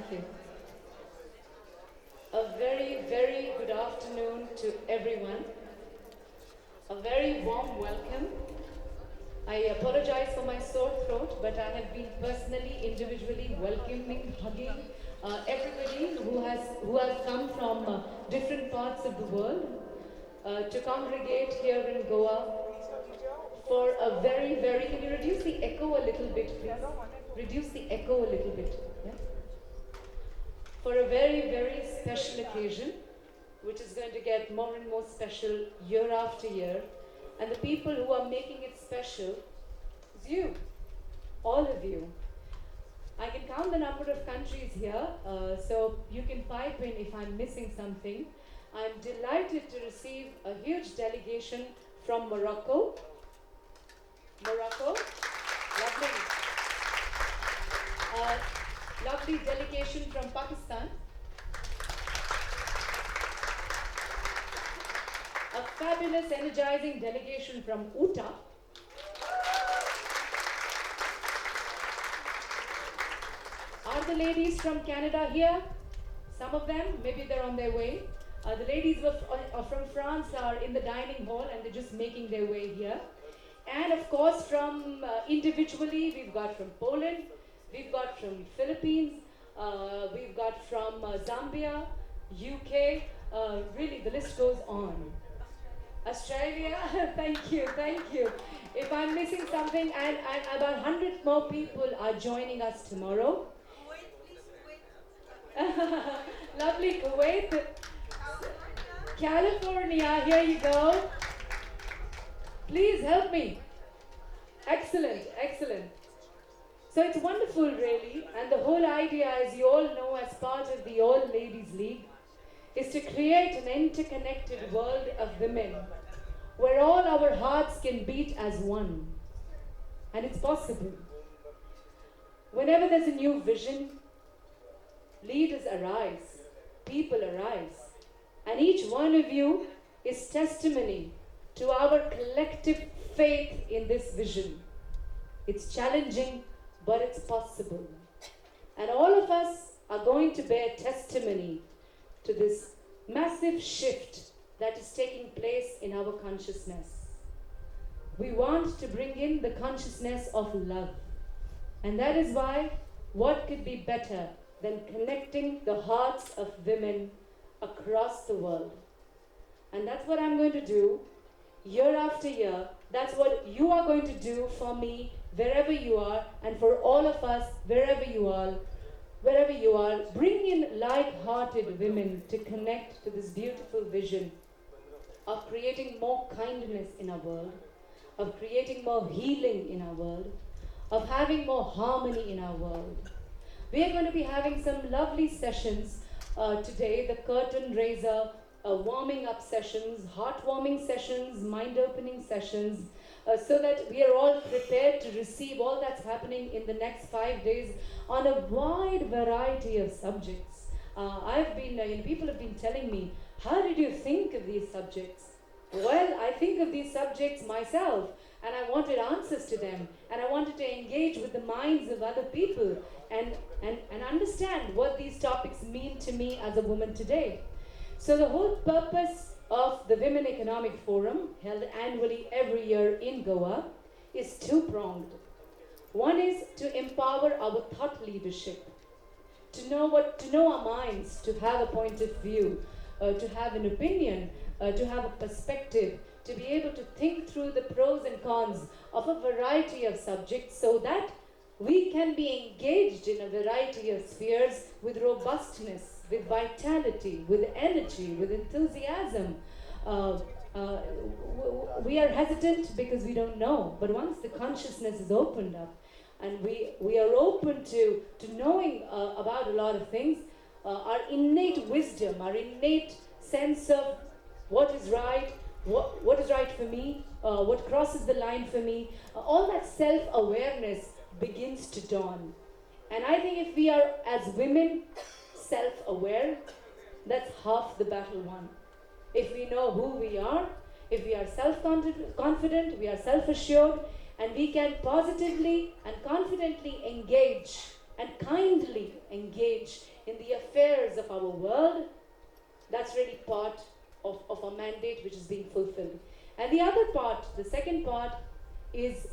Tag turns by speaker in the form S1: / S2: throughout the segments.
S1: Thank you. A very, very good afternoon to everyone. A very warm welcome. I apologize for my sore throat, but I have been personally, individually welcoming, hugging everybody who has come from different parts of the world to congregate here in Goa for a very, very. Can you reduce the echo a little bit, please? Reduce the echo a little bit. Yeah? For a very, very special occasion, which is going to get more and more special year after year. And the people who are making it special is you, all of you. I can count the number of countries here, so you can pipe in if I'm missing something. I'm delighted to receive a huge delegation from Morocco. Lovely. Lovely delegation from Pakistan. A fabulous, energizing delegation from Utah. Are the ladies from Canada here? Some of them, maybe they're on their way. The ladies from France are in the dining hall and they're just making their way here. And of course, from individually, we've got from Poland, we've got from Philippines, we've got from Zambia, UK, really the list goes on. Australia, thank you. If I'm missing something, and about 100 more people are joining us tomorrow. Lovely, Kuwait. California, here you go. Please help me. Excellent. So it's wonderful, really, and the whole idea, as you all know, as part of the All Ladies League, is to create an interconnected world of women where all our hearts can beat as one. And it's possible. Whenever there's a new vision, leaders arise, people arise, and each one of you is testimony to our collective faith in this vision. It's challenging, but it's possible. And all of us are going to bear testimony to this massive shift that is taking place in our consciousness. We want to bring in the consciousness of love. And that is why what could be better than connecting the hearts of women across the world? And that's what I'm going to do year after year. That's what you are going to do for me wherever you are, and for all of us wherever you are. Bring in like-hearted women to connect to this beautiful vision of creating more kindness in our world, of creating more healing in our world, of having more harmony in our world. We are going to be having some lovely sessions today, the curtain raiser, warming up sessions, heartwarming sessions, mind-opening sessions, so that we are all prepared to receive all that's happening in the next 5 days on a wide variety of subjects. People have been telling me, how did you think of these subjects? Well, I think of these subjects myself, and I wanted answers to them, and I wanted to engage with the minds of other people and understand what these topics mean to me as a woman today. So the whole purpose of the Women Economic Forum, held annually every year in Goa, is two-pronged. One is to empower our thought leadership, to know our minds, to have a point of view, to have an opinion, to have a perspective, to be able to think through the pros and cons of a variety of subjects so that we can be engaged in a variety of spheres with robustness, with vitality, with energy, with enthusiasm. We are hesitant because we don't know, but once the consciousness is opened up and we are open to knowing about a lot of things, our innate wisdom, our innate sense of what is right, what is right for me, what crosses the line for me, all that self-awareness begins to dawn. And I think if we are, as women, self-aware, that's half the battle won. If we know who we are, if we are self-confident, we are self-assured, and we can positively and confidently engage and kindly engage in the affairs of our world, that's really part of a mandate which is being fulfilled. And the other part, the second part, is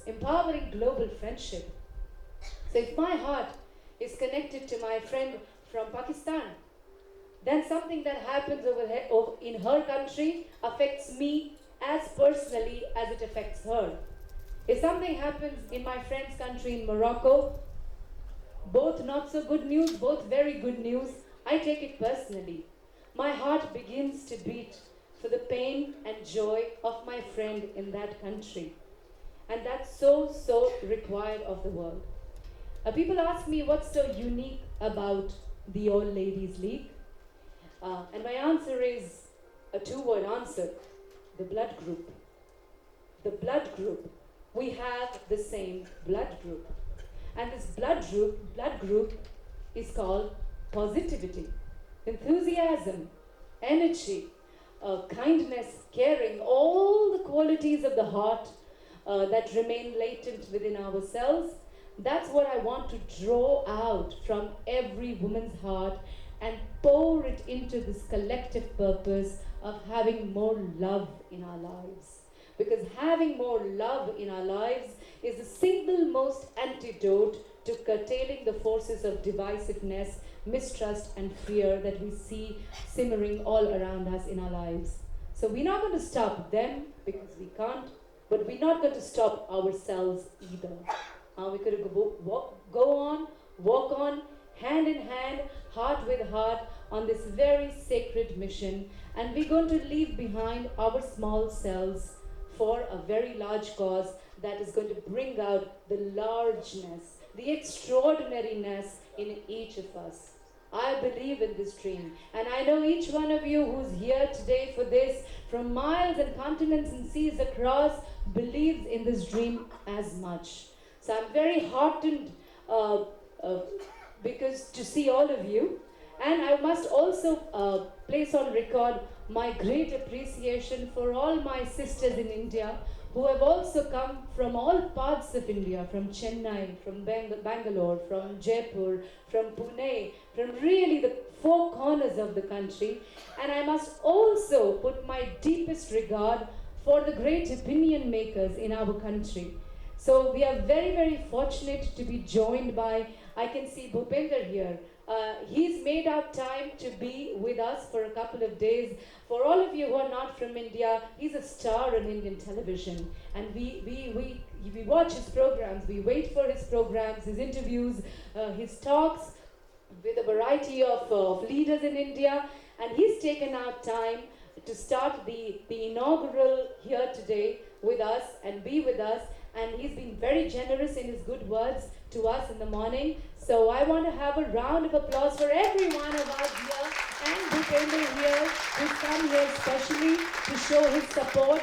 S1: empowering global friendship. So if my heart is connected to my friend from Pakistan, then something that happens over in her country affects me as personally as it affects her. If something happens in my friend's country in Morocco, both not so good news, both very good news, I take it personally. My heart begins to beat for the pain and joy of my friend in that country. And that's so required of the world. People ask me what's so unique about the All Ladies League. And my answer is a two-word answer: the blood group. The blood group. We have the same blood group. And this blood group is called positivity, enthusiasm, energy, kindness, caring, all the qualities of the heart that remain latent within ourselves. That's what I want to draw out from every woman's heart and pour it into this collective purpose of having more love in our lives. Because having more love in our lives is the single most antidote to curtailing the forces of divisiveness, mistrust, and fear that we see simmering all around us in our lives. So we're not going to stop them because we can't, but we're not going to stop ourselves either. We're going to walk on, hand in hand, heart with heart, on this very sacred mission, and we're going to leave behind our small selves for a very large cause that is going to bring out the largeness, the extraordinariness in each of us. I believe in this dream, and I know each one of you who's here today for this, from miles and continents and seas across, believes in this dream as much. So I'm very heartened because to see all of you, and I must also place on record my great appreciation for all my sisters in India who have also come from all parts of India, from Chennai, from Bangalore, from Jaipur, from Pune, from really the four corners of the country. And I must also put my deepest regard for the great opinion makers in our country. So we are very fortunate to be joined by, I can see Bhupender here. He's made out time to be with us for a couple of days. For all of you who are not from India, he's a star on Indian television. And we watch his programs, we wait for his programs, his interviews, his talks with a variety of leaders in India. And he's taken out time to start the inaugural here today with us and be with us. And he's been very generous in his good words to us in the morning. So I want to have a round of applause for every one of us here and Bhupender here, who's come here especially to show his support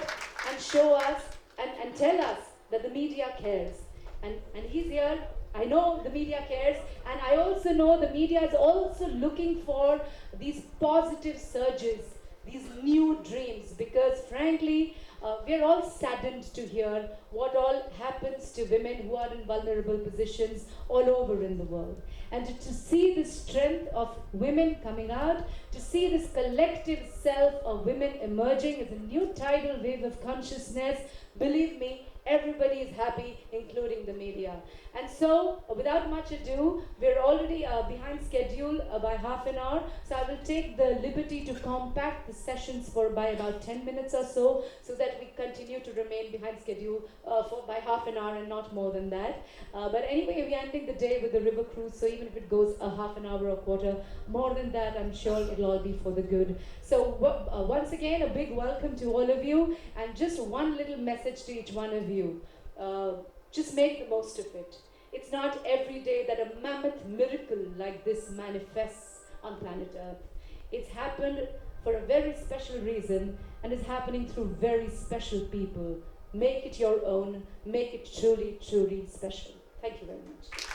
S1: and show us and tell us that the media cares. And he's here. I know the media cares, and I also know the media is also looking for these positive surges, these new dreams, because frankly, we're all saddened to hear what all happens to women who are in vulnerable positions all over in the world. And to see the strength of women coming out, to see this collective self of women emerging as a new tidal wave of consciousness, believe me, everybody is happy, including the media. And so, without much ado, we're already behind schedule by half an hour. So I will take the liberty to compact the sessions by about 10 minutes or so that we continue to remain behind schedule by half an hour and not more than that. But anyway, we're ending the day with the river cruise, so even if it goes a half an hour or quarter more than that, I'm sure it'll all be for the good. So once again, a big welcome to all of you, and just one little message to each one of you. Just make the most of it. It's not every day that a mammoth miracle like this manifests on planet Earth. It's happened for a very special reason, and is happening through very special people. Make it your own. Make it truly special. Thank you very much.